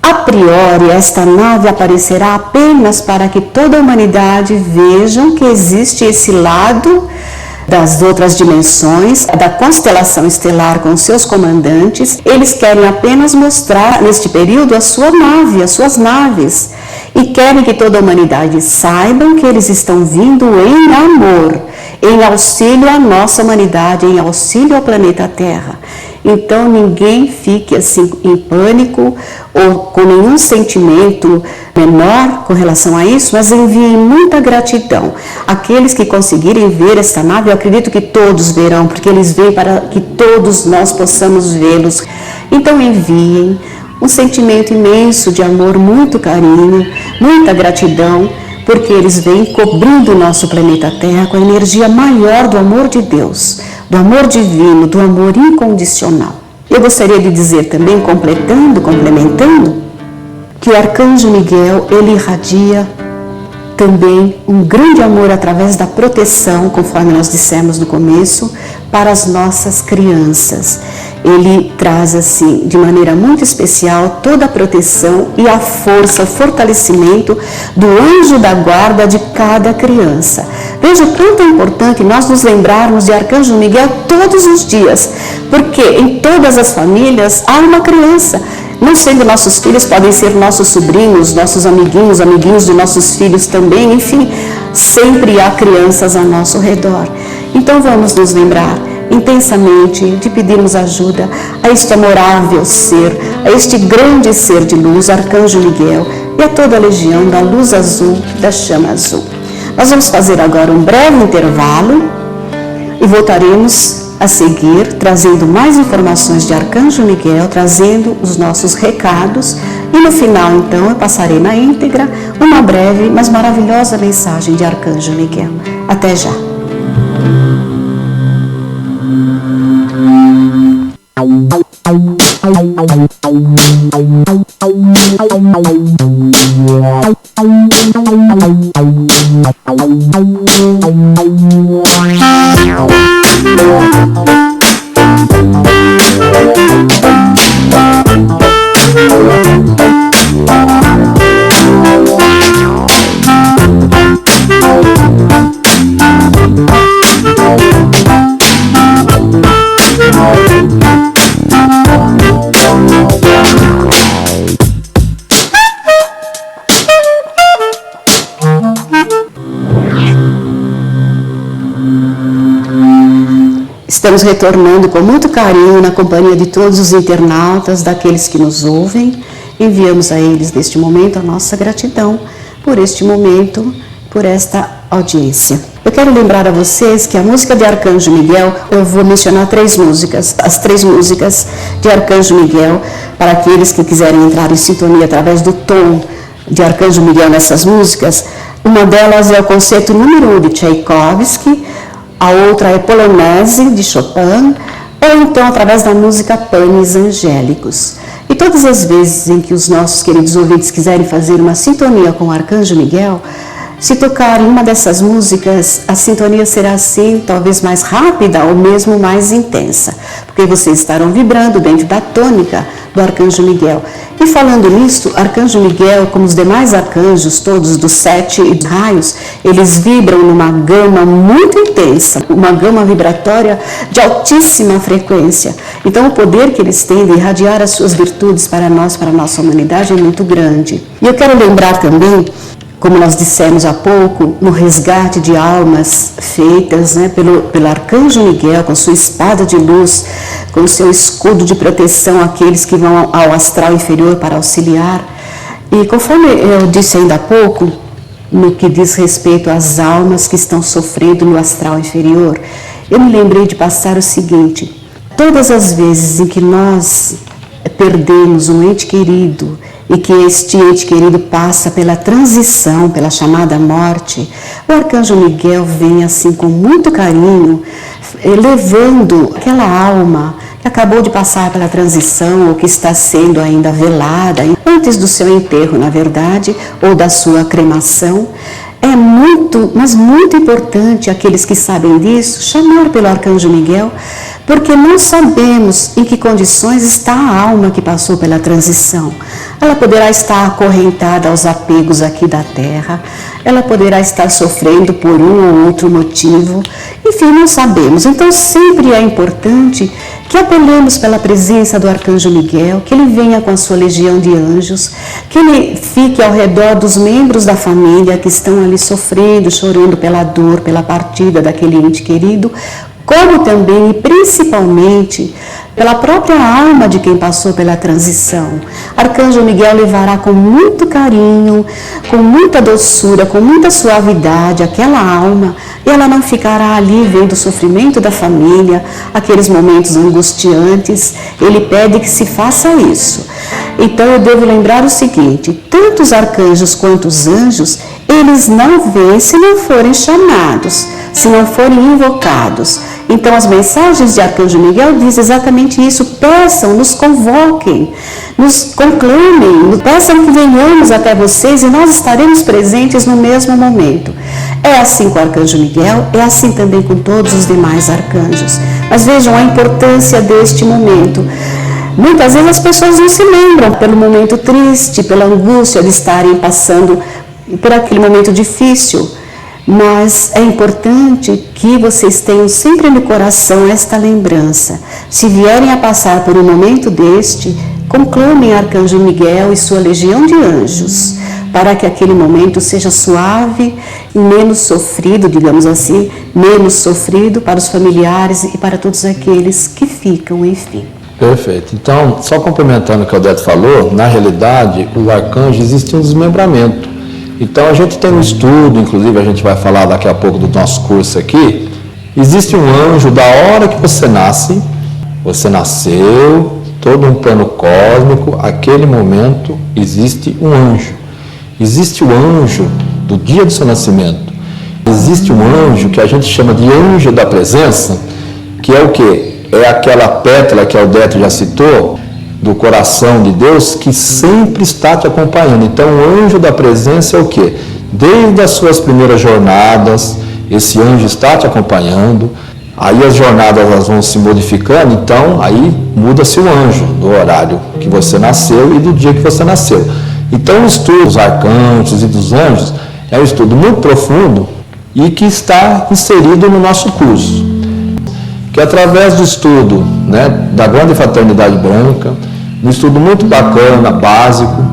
A priori, esta nave aparecerá apenas para que toda a humanidade vejam que existe esse lado das outras dimensões, da constelação estelar com seus comandantes. Eles querem apenas mostrar, neste período, a sua nave, as suas naves. E querem que toda a humanidade saiba que eles estão vindo em amor, em auxílio à nossa humanidade, em auxílio ao planeta Terra. Então ninguém fique assim em pânico ou com nenhum sentimento menor com relação a isso, mas enviem muita gratidão. Aqueles que conseguirem ver esta nave, eu acredito que todos verão, porque eles vêm para que todos nós possamos vê-los. Então enviem um sentimento imenso de amor, muito carinho, muita gratidão, porque eles vêm cobrindo o nosso planeta Terra com a energia maior do amor de Deus, do amor divino, do amor incondicional. Eu gostaria de dizer também, complementando, que o Arcanjo Miguel, ele irradia também um grande amor através da proteção, conforme nós dissemos no começo, para as nossas crianças. Ele traz assim, de maneira muito especial, toda a proteção e a força, o fortalecimento do anjo da guarda de cada criança. Veja quanto é importante nós nos lembrarmos de Arcanjo Miguel todos os dias, porque em todas as famílias há uma criança. Não sendo nossos filhos, podem ser nossos sobrinhos, nossos amiguinhos de nossos filhos também, enfim, sempre há crianças ao nosso redor. Então vamos nos lembrar intensamente de pedirmos ajuda a este amorável ser, a este grande ser de luz, Arcanjo Miguel, e a toda a legião da luz azul, da chama azul. Nós vamos fazer agora um breve intervalo e voltaremos a seguir, trazendo mais informações de Arcanjo Miguel, trazendo os nossos recados, e no final, então, eu passarei na íntegra uma breve, mas maravilhosa mensagem de Arcanjo Miguel. Até já! Estamos retornando com muito carinho na companhia de todos os internautas, daqueles que nos ouvem. Enviamos a eles neste momento a nossa gratidão por este momento, por esta audiência. Eu quero lembrar a vocês que a música de Arcanjo Miguel, eu vou mencionar 3 músicas, as 3 músicas de Arcanjo Miguel, para aqueles que quiserem entrar em sintonia através do tom de Arcanjo Miguel nessas músicas. Uma delas é o concerto número 1 de Tchaikovsky, a outra é Polonese, de Chopin, ou então através da música Panis Angélicos. E todas as vezes em que os nossos queridos ouvintes quiserem fazer uma sintonia com o Arcanjo Miguel, se tocarem uma dessas músicas, a sintonia será assim, talvez mais rápida ou mesmo mais intensa, porque vocês estarão vibrando dentro da tônica do Arcanjo Miguel. E falando nisto, Arcanjo Miguel, como os demais arcanjos, todos dos 7 raios, eles vibram numa gama muito intensa, uma gama vibratória de altíssima frequência. Então o poder que eles têm de irradiar as suas virtudes para nós, para a nossa humanidade, é muito grande. E eu quero lembrar também, como nós dissemos há pouco, no resgate de almas feitas, né, pelo Arcanjo Miguel, com sua espada de luz, com seu escudo de proteção àqueles que vão ao astral inferior para auxiliar. E conforme eu disse ainda há pouco, no que diz respeito às almas que estão sofrendo no astral inferior, eu me lembrei de passar o seguinte: todas as vezes em que nós perdemos um ente querido e que este ente querido passa pela transição, pela chamada morte, o Arcanjo Miguel vem assim com muito carinho, levando aquela alma que acabou de passar pela transição ou que está sendo ainda velada, antes do seu enterro, na verdade, ou da sua cremação. É muito, mas muito importante, aqueles que sabem disso, chamar pelo Arcanjo Miguel, porque não sabemos em que condições está a alma que passou pela transição. Ela poderá estar acorrentada aos apegos aqui da Terra, ela poderá estar sofrendo por um ou outro motivo, enfim, não sabemos. Então sempre é importante que apelemos pela presença do Arcanjo Miguel, que ele venha com a sua legião de anjos, que ele fique ao redor dos membros da família que estão ali sofrendo, chorando pela dor, pela partida daquele ente querido, como também e principalmente pela própria alma de quem passou pela transição. Arcanjo Miguel levará com muito carinho, com muita doçura, com muita suavidade aquela alma, e ela não ficará ali vendo o sofrimento da família, aqueles momentos angustiantes. Ele pede que se faça isso. Então eu devo lembrar o seguinte: tanto os arcanjos quanto os anjos, eles não vêm se não forem chamados, se não forem invocados. Então as mensagens de Arcanjo Miguel dizem exatamente isso: peçam, nos convoquem, nos conclamem, peçam que venhamos até vocês e nós estaremos presentes no mesmo momento. É assim com o Arcanjo Miguel, é assim também com todos os demais arcanjos. Mas vejam a importância deste momento. Muitas vezes as pessoas não se lembram pelo momento triste, pela angústia de estarem passando por aquele momento difícil. Mas é importante que vocês tenham sempre no coração esta lembrança. Se vierem a passar por um momento deste, conclamem Arcanjo Miguel e sua legião de anjos, para que aquele momento seja suave e menos sofrido, digamos assim, menos sofrido para os familiares e para todos aqueles que ficam, enfim. Perfeito. Então, só complementando o que o Odete falou, na realidade, o arcanjo existe um desmembramento. Então a gente tem um estudo, inclusive a gente vai falar daqui a pouco do nosso curso aqui. Existe um anjo da hora que você nasce, você nasceu, todo um plano cósmico, aquele momento existe um anjo. Existe o anjo do dia do seu nascimento. Existe um anjo que a gente chama de anjo da presença, que é o quê? É aquela pétala que a Odete já citou, do coração de Deus, que sempre está te acompanhando. Então o anjo da presença é o quê? Desde as suas primeiras jornadas, esse anjo está te acompanhando. Aí as jornadas elas vão se modificando, então aí muda-se o anjo do horário que você nasceu e do dia que você nasceu. Então o estudo dos arcanjos e dos anjos é um estudo muito profundo e que está inserido no nosso curso, que através do estudo, né, da Grande Fraternidade Branca, um estudo muito bacana, básico.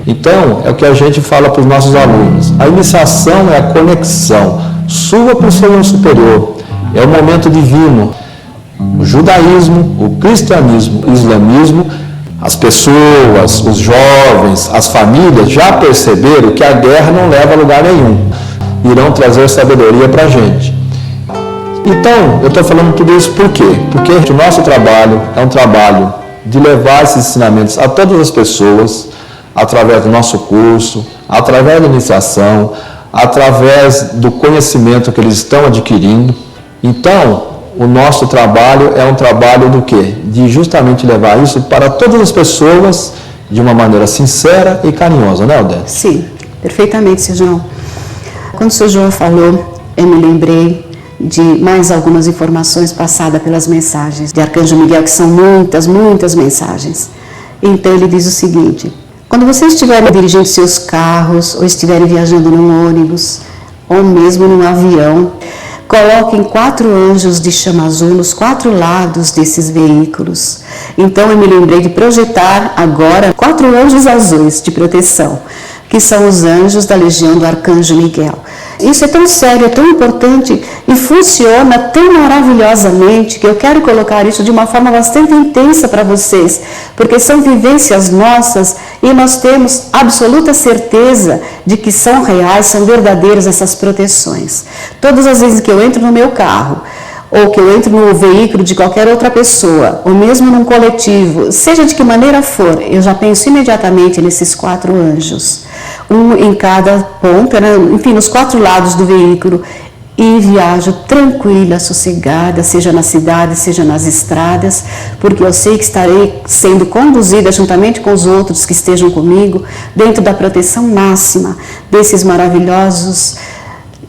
Então, é o que a gente fala para os nossos alunos. A iniciação é a conexão sua para o seu eu superior. É o momento divino. O judaísmo, o cristianismo, o islamismo, as pessoas, os jovens, as famílias já perceberam que a guerra não leva a lugar nenhum. Irão trazer sabedoria para a gente. Então, eu estou falando tudo isso por quê? Porque o nosso trabalho é um trabalho de levar esses ensinamentos a todas as pessoas, através do nosso curso, através da iniciação, através do conhecimento que eles estão adquirindo. Então, o nosso trabalho é um trabalho do quê? De justamente levar isso para todas as pessoas de uma maneira sincera e carinhosa, né, Odete? Sim, perfeitamente, Sr. João. Quando o Sr. João falou, eu me lembrei de mais algumas informações passadas pelas mensagens de Arcanjo Miguel, que são muitas, muitas mensagens. Então ele diz o seguinte: quando vocês estiverem dirigindo seus carros, ou estiverem viajando num ônibus, ou mesmo num avião, coloquem 4 anjos de chama azul nos 4 lados desses veículos. Então eu me lembrei de projetar agora 4 anjos azuis de proteção, que são os anjos da legião do Arcanjo Miguel. Isso é tão sério, é tão importante e funciona tão maravilhosamente que eu quero colocar isso de uma forma bastante intensa para vocês, porque são vivências nossas e nós temos absoluta certeza de que são reais, são verdadeiras essas proteções. Todas as vezes que eu entro no meu carro, ou que eu entro no veículo de qualquer outra pessoa, ou mesmo num coletivo, seja de que maneira for, eu já penso imediatamente nesses 4 anjos, um em cada ponta, né? Enfim, nos 4 lados do veículo, e viajo tranquila, sossegada, seja na cidade, seja nas estradas, porque eu sei que estarei sendo conduzida juntamente com os outros que estejam comigo, dentro da proteção máxima desses maravilhosos,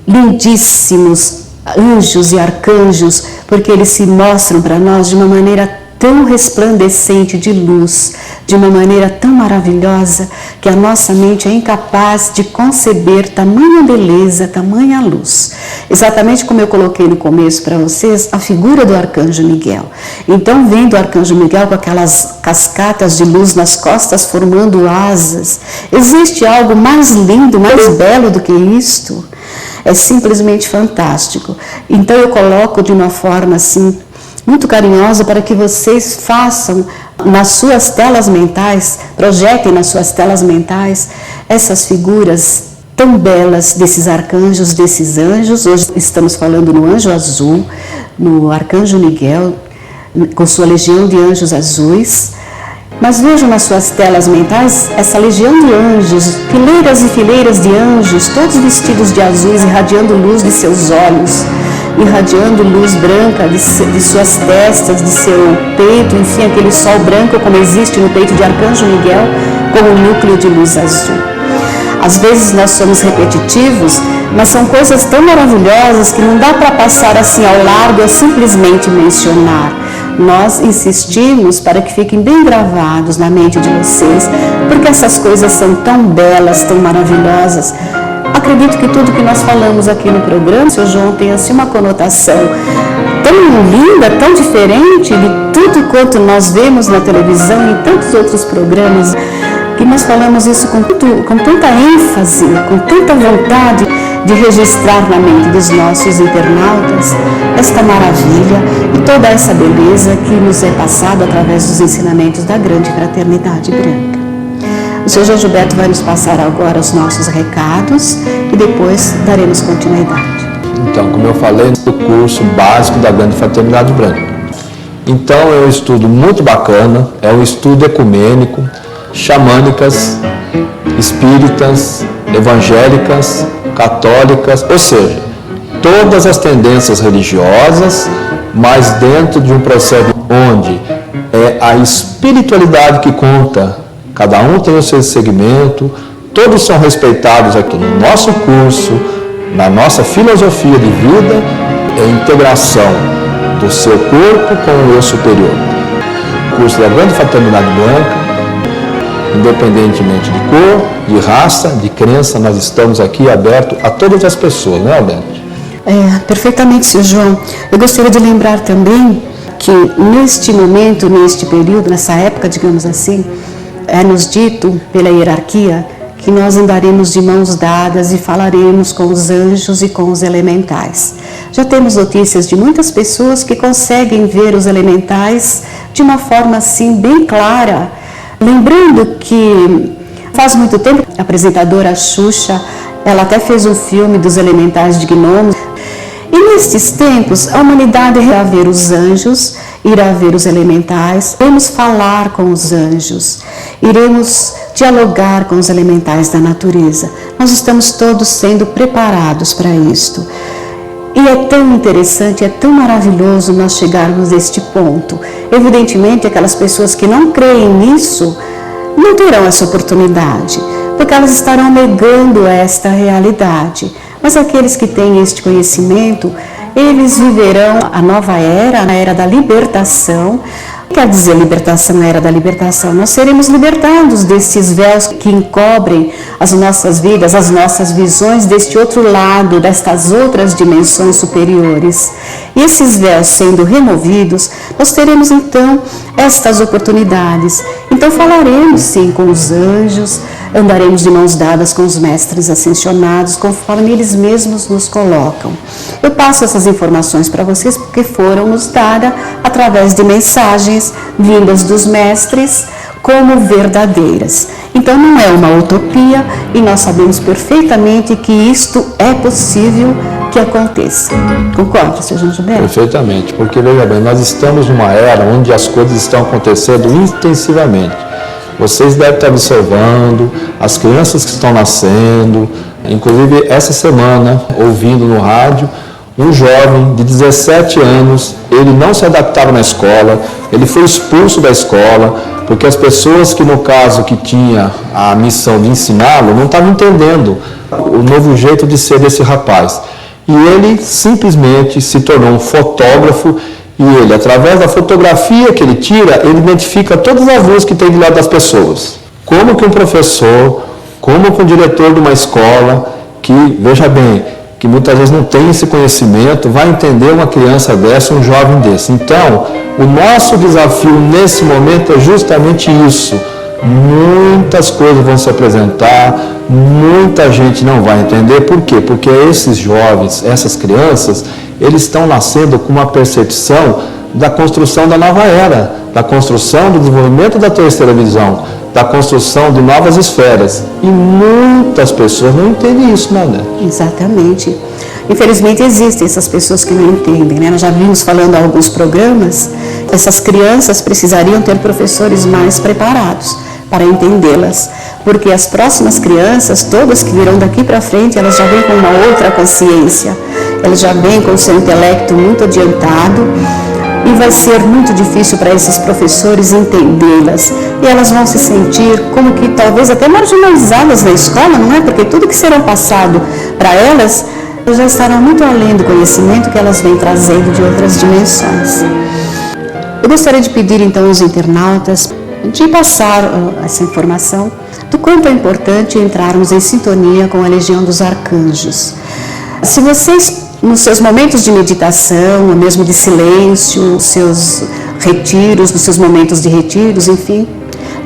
lindíssimos anjos e arcanjos, porque eles se mostram para nós de uma maneira tão resplandecente de luz, de uma maneira tão maravilhosa, que a nossa mente é incapaz de conceber tamanha beleza, tamanha luz. Exatamente como eu coloquei no começo para vocês, a figura do Arcanjo Miguel. Então, vendo o Arcanjo Miguel com aquelas cascatas de luz nas costas, formando asas, existe algo mais lindo, mais belo do que isto? É simplesmente fantástico. Então eu coloco de uma forma assim, muito carinhosa, para que vocês façam nas suas telas mentais, projetem nas suas telas mentais essas figuras tão belas desses arcanjos, desses anjos. Hoje estamos falando no anjo azul, no Arcanjo Miguel, com sua legião de anjos azuis. Mas vejam nas suas telas mentais essa legião de anjos, fileiras e fileiras de anjos, todos vestidos de azuis, irradiando luz de seus olhos, irradiando luz branca de suas testas, de seu peito, enfim, aquele sol branco como existe no peito de Arcanjo Miguel, com um núcleo de luz azul. Às vezes nós somos repetitivos, mas são coisas tão maravilhosas que não dá para passar assim ao largo, é simplesmente mencionar. Nós insistimos para que fiquem bem gravados na mente de vocês, porque essas coisas são tão belas, tão maravilhosas. Acredito que tudo que nós falamos aqui no programa, Sr. João, tem assim uma conotação tão linda, tão diferente de tudo quanto nós vemos na televisão e em tantos outros programas, que nós falamos isso com tanta ênfase, com tanta vontade de registrar na mente dos nossos internautas esta maravilha e toda essa beleza que nos é passada através dos ensinamentos da grande fraternidade branca. O Sr. João Gilberto vai nos passar agora os nossos recados e depois daremos continuidade. Então, como eu falei, no curso básico da grande fraternidade branca. Então, é um estudo muito bacana, é um estudo ecumênico, xamânicas, espíritas, evangélicas, católicas, ou seja, todas as tendências religiosas, mas dentro de um processo onde é a espiritualidade que conta, cada um tem o seu segmento, todos são respeitados aqui no nosso curso, na nossa filosofia de vida, é a integração do seu corpo com o eu superior. O curso da grande fraternidade branca, independentemente de cor, de raça, de crença, nós estamos aqui abertos a todas as pessoas, não é, Aldete? Perfeitamente, Sr. João. Eu gostaria de lembrar também que neste momento, neste período, nessa época, digamos assim, é-nos dito pela hierarquia que nós andaremos de mãos dadas e falaremos com os anjos e com os elementais. Já temos notícias de muitas pessoas que conseguem ver os elementais de uma forma assim bem clara. Lembrando que faz muito tempo a apresentadora Xuxa, ela até fez um filme dos elementais de gnomos. E nestes tempos, a humanidade irá ver os anjos, irá ver os elementais, iremos falar com os anjos, iremos dialogar com os elementais da natureza. Nós estamos todos sendo preparados para isto. E é tão interessante, é tão maravilhoso nós chegarmos a este ponto. Evidentemente, aquelas pessoas que não creem nisso não terão essa oportunidade, porque elas estarão negando esta realidade. Mas aqueles que têm este conhecimento, eles viverão a nova era, a era da libertação. O que quer dizer libertação, a era da libertação? Nós seremos libertados destes véus que encobrem as nossas vidas, as nossas visões deste outro lado, destas outras dimensões superiores. E esses véus sendo removidos, nós teremos então estas oportunidades. Então falaremos sim com os anjos, andaremos de mãos dadas com os mestres ascensionados, conforme eles mesmos nos colocam. Eu passo essas informações para vocês porque foram nos dadas através de mensagens vindas dos mestres como verdadeiras. Então não é uma utopia e nós sabemos perfeitamente que isto é possível que aconteça. Concorda, Sr. João Gilberto? Perfeitamente, porque veja bem, nós estamos numa era onde as coisas estão acontecendo intensivamente. Vocês devem estar observando as crianças que estão nascendo, inclusive essa semana, ouvindo no rádio, um jovem de 17 anos, ele não se adaptava na escola, ele foi expulso da escola, porque as pessoas que, no caso, que tinha a missão de ensiná-lo, não estavam entendendo o novo jeito de ser desse rapaz. E ele simplesmente se tornou um fotógrafo e ele, através da fotografia que ele tira, ele identifica todas as luzes que tem do lado das pessoas. Como que um professor, como que um diretor de uma escola, que, veja bem, que muitas vezes não tem esse conhecimento, vai entender uma criança dessa, um jovem desse. Então, o nosso desafio nesse momento é justamente isso. Muitas coisas vão se apresentar, muita gente não vai entender. Por quê? Porque esses jovens, essas crianças, eles estão nascendo com uma percepção da construção da nova era, da construção do desenvolvimento da terceira visão, da construção de novas esferas. E muitas pessoas não entendem isso, né? Exatamente. Infelizmente existem essas pessoas que não entendem, né? Nós já vimos falando em alguns programas, essas crianças precisariam ter professores mais preparados para entendê-las, porque as próximas crianças, todas que virão daqui para frente, elas já vêm com uma outra consciência, elas já vêm com o seu intelecto muito adiantado, e vai ser muito difícil para esses professores entendê-las. E elas vão se sentir como que talvez até marginalizadas na escola, não é? Porque tudo que será passado para elas já estará muito além do conhecimento que elas vêm trazendo de outras dimensões. Eu gostaria de pedir então aos internautas de passar essa informação do quanto é importante entrarmos em sintonia com a Legião dos Arcanjos. Se vocês, nos seus momentos de meditação, ou mesmo de silêncio, nos seus retiros, nos seus momentos de retiros, enfim,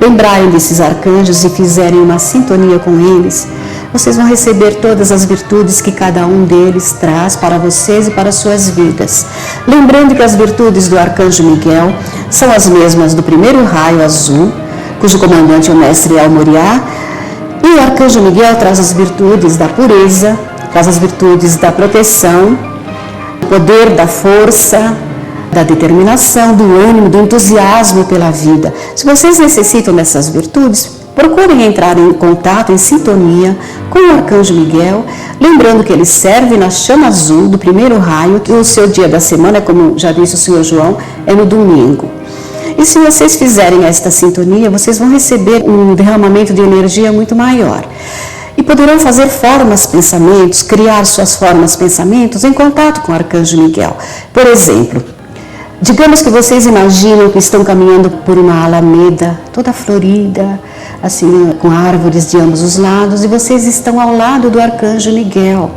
lembrarem desses arcanjos e fizerem uma sintonia com eles, vocês vão receber todas as virtudes que cada um deles traz para vocês e para as suas vidas. Lembrando que as virtudes do Arcanjo Miguel são as mesmas do primeiro raio azul, cujo comandante é o Mestre El Moriá, e o Arcanjo Miguel traz as virtudes da pureza, traz as virtudes da proteção, do poder, da força, da determinação, do ânimo, do entusiasmo pela vida. Se vocês necessitam dessas virtudes, procurem entrar em contato, em sintonia com o Arcanjo Miguel, lembrando que ele serve na chama azul do primeiro raio, que o seu dia da semana, como já disse o Sr. João, é no domingo. E se vocês fizerem esta sintonia, vocês vão receber um derramamento de energia muito maior. E poderão fazer formas, pensamentos, criar suas formas, pensamentos em contato com o Arcanjo Miguel. Por exemplo, digamos que vocês imaginam que estão caminhando por uma alameda toda florida, assim, com árvores de ambos os lados, e vocês estão ao lado do Arcanjo Miguel.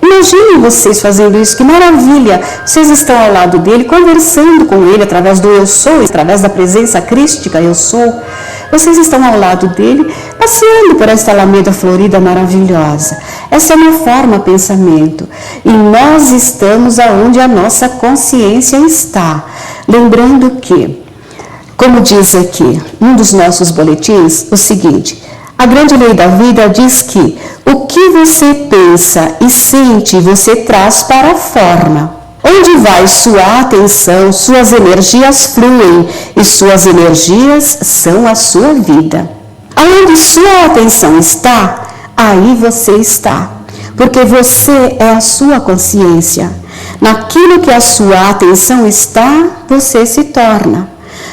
Imaginem vocês fazendo isso, que maravilha! Vocês estão ao lado dele, conversando com ele através do Eu Sou, através da presença crística Eu Sou. Vocês estão ao lado dele, passeando por esta alameda florida maravilhosa. Essa é uma forma pensamento. E nós estamos aonde a nossa consciência está. Lembrando que, como diz aqui, um dos nossos boletins, o seguinte: a grande lei da vida diz que o que você pensa e sente, você traz para a forma. Onde vai sua atenção, suas energias fluem e suas energias são a sua vida. Aonde sua atenção está, aí você está, porque você é a sua consciência. Naquilo que a sua atenção está, você se torna.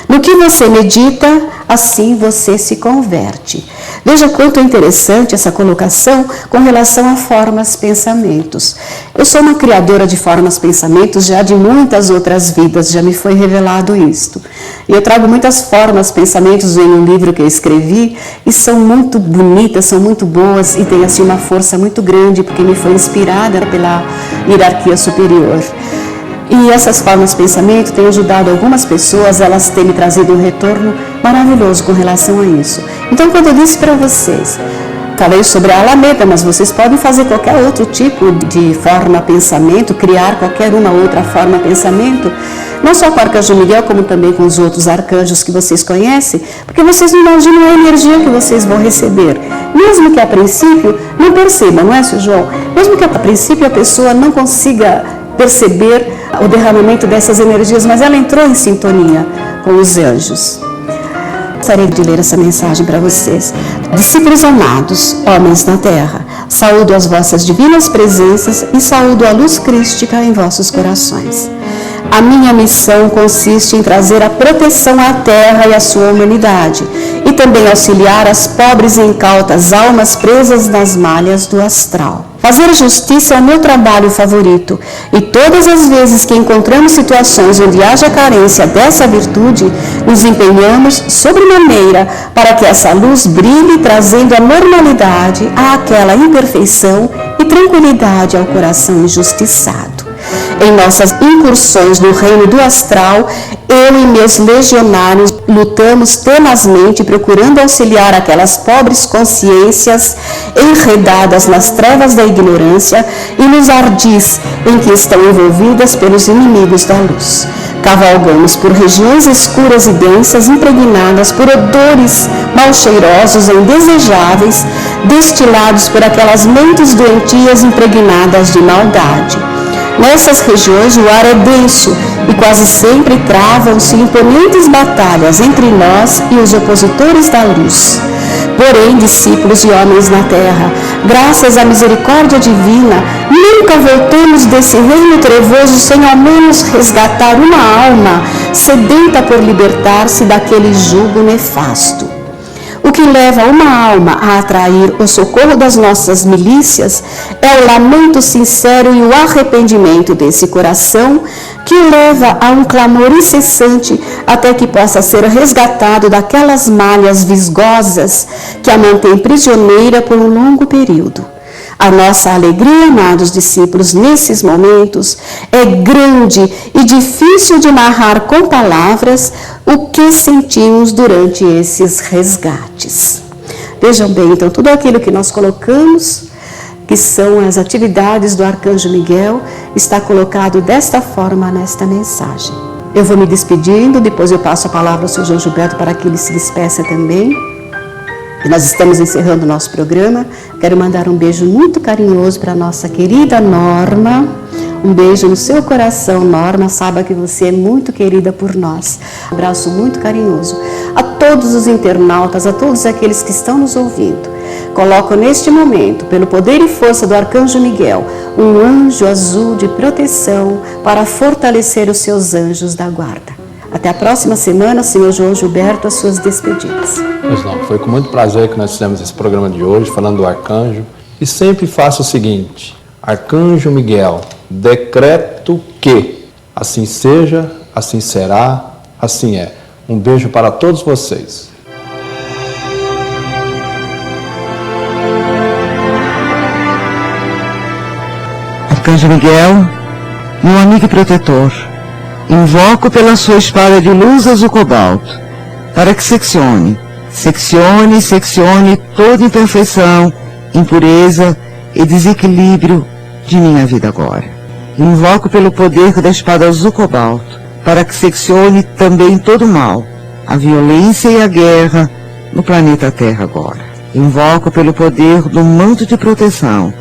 No que você medita, assim você se converte. Veja quanto é interessante essa colocação com relação a formas, pensamentos. Eu sou uma criadora de formas, pensamentos já de muitas outras vidas, já me foi revelado isto. E eu trago muitas formas, pensamentos em um livro que eu escrevi e são muito bonitas, são muito boas e têm assim uma força muito grande porque me foi inspirada pela hierarquia superior. E essas formas de pensamento têm ajudado algumas pessoas, elas têm me trazido um retorno maravilhoso com relação a isso. Então, quando eu disse para vocês, falei sobre a Alameda, mas vocês podem fazer qualquer outro tipo de forma pensamento, criar qualquer uma outra forma pensamento, não só com o arcanjo Miguel, como também com os outros arcanjos que vocês conhecem, porque vocês não imaginam a energia que vocês vão receber. Mesmo que a princípio não percebam, não é, Sr. João? Mesmo que a princípio a pessoa não consiga perceber o derramamento dessas energias, mas ela entrou em sintonia com os anjos. Gostaria de ler essa mensagem para vocês. Discípulos amados, homens na terra, saúdo as vossas divinas presenças e saúdo a luz crística em vossos corações. A minha missão consiste em trazer a proteção à terra e à sua humanidade, e também auxiliar as pobres e incautas almas presas nas malhas do astral. Fazer justiça é o meu trabalho favorito, e todas as vezes que encontramos situações onde haja carência dessa virtude, nos empenhamos sobremaneira para que essa luz brilhe, trazendo a normalidade àquela imperfeição e tranquilidade ao coração injustiçado. Em nossas incursões no reino do astral, eu e meus legionários lutamos tenazmente procurando auxiliar aquelas pobres consciências enredadas nas trevas da ignorância e nos ardis em que estão envolvidas pelos inimigos da luz. Cavalgamos por regiões escuras e densas, impregnadas por odores mal cheirosos e indesejáveis, destilados por aquelas mentes doentias impregnadas de maldade. Nessas regiões o ar é denso e quase sempre travam-se imponentes batalhas entre nós e os opositores da luz. Porém, discípulos e homens na terra, graças à misericórdia divina, nunca voltemos desse reino trevoso sem ao menos resgatar uma alma sedenta por libertar-se daquele jugo nefasto. O que leva uma alma a atrair o socorro das nossas milícias é o lamento sincero e o arrependimento desse coração que o leva a um clamor incessante até que possa ser resgatado daquelas malhas visgosas que a mantém prisioneira por um longo período. A nossa alegria, amados discípulos, nesses momentos é grande e difícil de narrar com palavras o que sentimos durante esses resgates. Vejam bem, então, tudo aquilo que nós colocamos, que são as atividades do Arcanjo Miguel, está colocado desta forma nesta mensagem. Eu vou me despedindo, depois eu passo a palavra ao Sr. João Gilberto para que ele se despeça também. Nós estamos encerrando o nosso programa. Quero mandar um beijo muito carinhoso para a nossa querida Norma. Um beijo no seu coração, Norma. Saiba que você é muito querida por nós. Um abraço muito carinhoso. A todos os internautas, a todos aqueles que estão nos ouvindo, coloco neste momento, pelo poder e força do Arcanjo Miguel, um anjo azul de proteção para fortalecer os seus anjos da guarda. Até a próxima semana, Sr. João Gilberto, as suas despedidas. Pois não, foi com muito prazer que nós fizemos esse programa de hoje, falando do Arcanjo. E sempre faça o seguinte: Arcanjo Miguel, decreto que assim seja, assim será, assim é. Um beijo para todos vocês. Arcanjo Miguel, meu amigo e protetor, invoco pela sua espada de luz azul cobalto, para que seccione toda imperfeição, impureza e desequilíbrio de minha vida agora. Invoco pelo poder da espada azul cobalto, para que seccione também todo o mal, a violência e a guerra no planeta Terra agora. Invoco pelo poder do manto de proteção,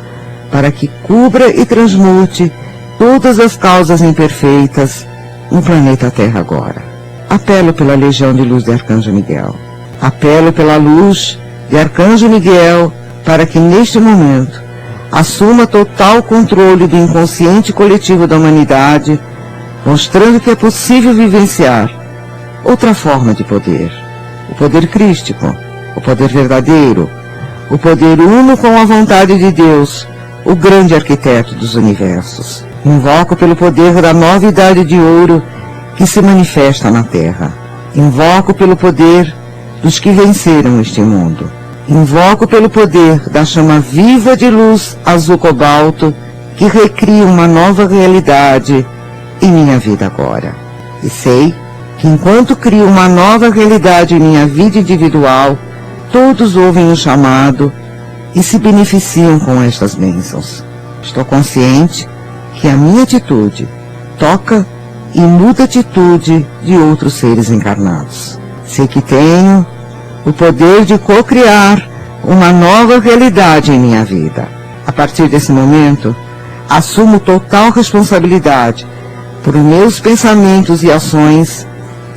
para que cubra e transmute todas as causas imperfeitas no planeta Terra agora. Apelo pela legião de luz de Arcanjo Miguel. Apelo pela luz de Arcanjo Miguel para que neste momento assuma total controle do inconsciente coletivo da humanidade, mostrando que é possível vivenciar outra forma de poder. O poder crístico, o poder verdadeiro, o poder uno com a vontade de Deus, o grande arquiteto dos universos. Invoco pelo poder da nova idade de ouro que se manifesta na Terra. Invoco pelo poder dos que venceram este mundo. Invoco pelo poder da chama viva de luz azul cobalto que recria uma nova realidade em minha vida agora. E sei que enquanto crio uma nova realidade em minha vida individual, todos ouvem o chamado e se beneficiam com estas bênçãos. Estou consciente que a minha atitude toca e muda a atitude de outros seres encarnados. Sei que tenho o poder de co-criar uma nova realidade em minha vida. A partir desse momento, assumo total responsabilidade por meus pensamentos e ações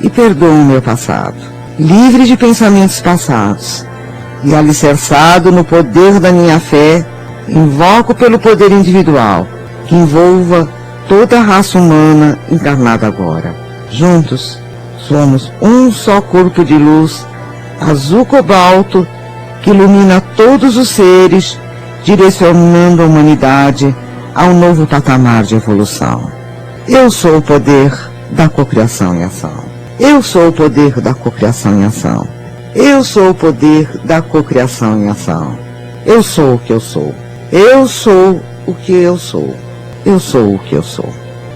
e perdoo o meu passado. Livre de pensamentos passados e alicerçado no poder da minha fé, invoco pelo poder individual que envolva toda a raça humana encarnada agora. Juntos, somos um só corpo de luz, azul cobalto, que ilumina todos os seres, direcionando a humanidade a um novo patamar de evolução. Eu sou o poder da cocriação em ação. Eu sou o poder da cocriação em ação. Eu sou o poder da cocriação em ação. Eu sou o que eu sou. Eu sou o que eu sou. Eu sou o que eu sou.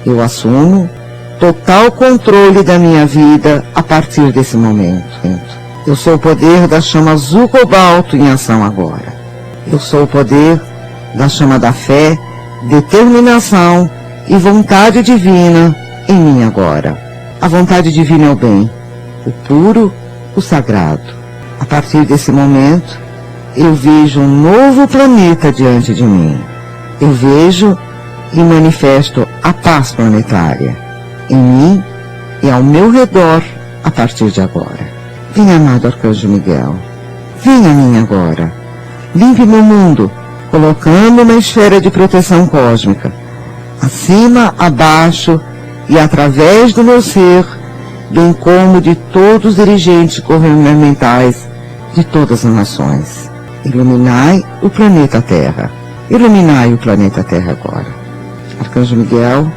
Eu assumo total controle da minha vida a partir desse momento. Eu sou o poder da chama azul cobalto em ação agora. Eu sou o poder da chama da fé, determinação e vontade divina em mim agora. A vontade divina é o bem, o puro, o sagrado. A partir desse momento, eu vejo um novo planeta diante de mim. Eu vejo e manifesto a paz planetária em mim e ao meu redor a partir de agora. Venha, amado Arcanjo Miguel, venha a mim agora. Limpe meu mundo, colocando uma esfera de proteção cósmica, acima, abaixo e através do meu ser, bem como de todos os dirigentes governamentais de todas as nações. Iluminai o planeta Terra. Iluminai o planeta Terra agora. Arcanjo Miguel,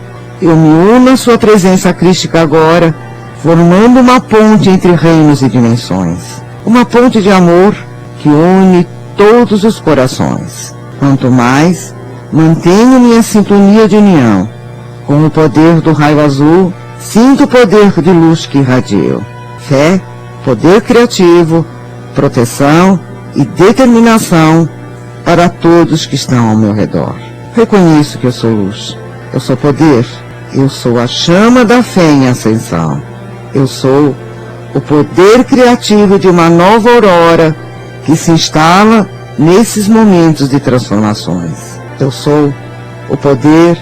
eu me uno à sua presença crística agora, formando uma ponte entre reinos e dimensões. Uma ponte de amor que une todos os corações. Quanto mais mantenho minha sintonia de união com o poder do raio azul, sinto o poder de luz que irradio. Fé, poder criativo, proteção e determinação para todos que estão ao meu redor. Reconheço que eu sou luz, eu sou poder, eu sou a chama da fé em ascensão. Eu sou o poder criativo de uma nova aurora que se instala nesses momentos de transformações. Eu sou o poder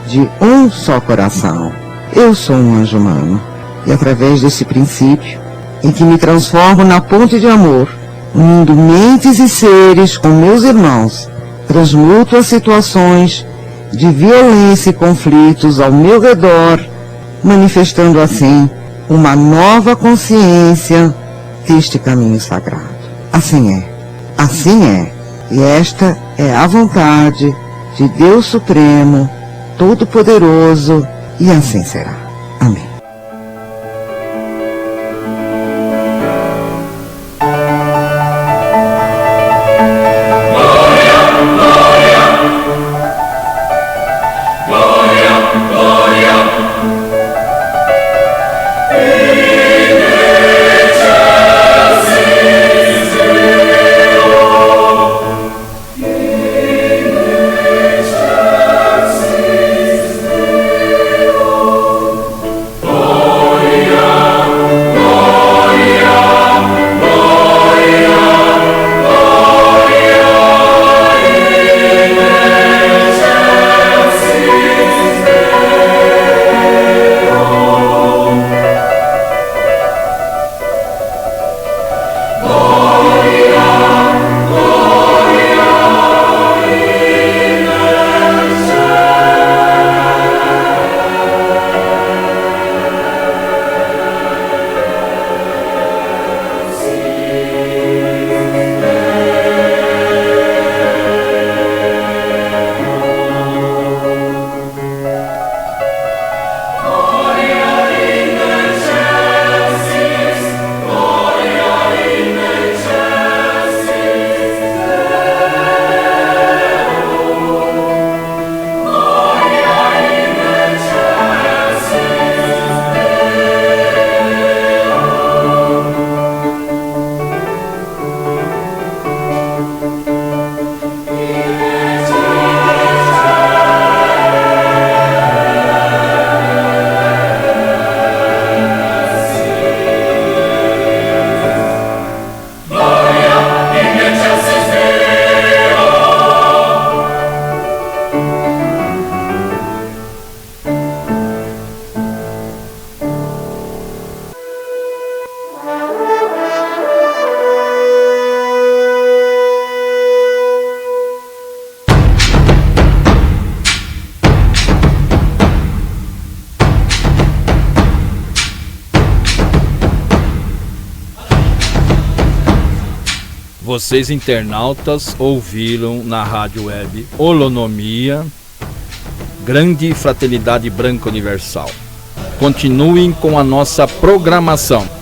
de um só coração. Eu sou um anjo humano. E através desse princípio, em que me transformo na ponte de amor, unindo mentes e seres com meus irmãos, transmuto as situações de violência e conflitos ao meu redor, manifestando assim uma nova consciência deste caminho sagrado. Assim é, assim é. E esta é a vontade de Deus Supremo, Todo-Poderoso, e assim será. Amém. Oh Vocês internautas ouviram na rádio web Holonomia, Grande Fraternidade Branca Universal. Continuem com a nossa programação.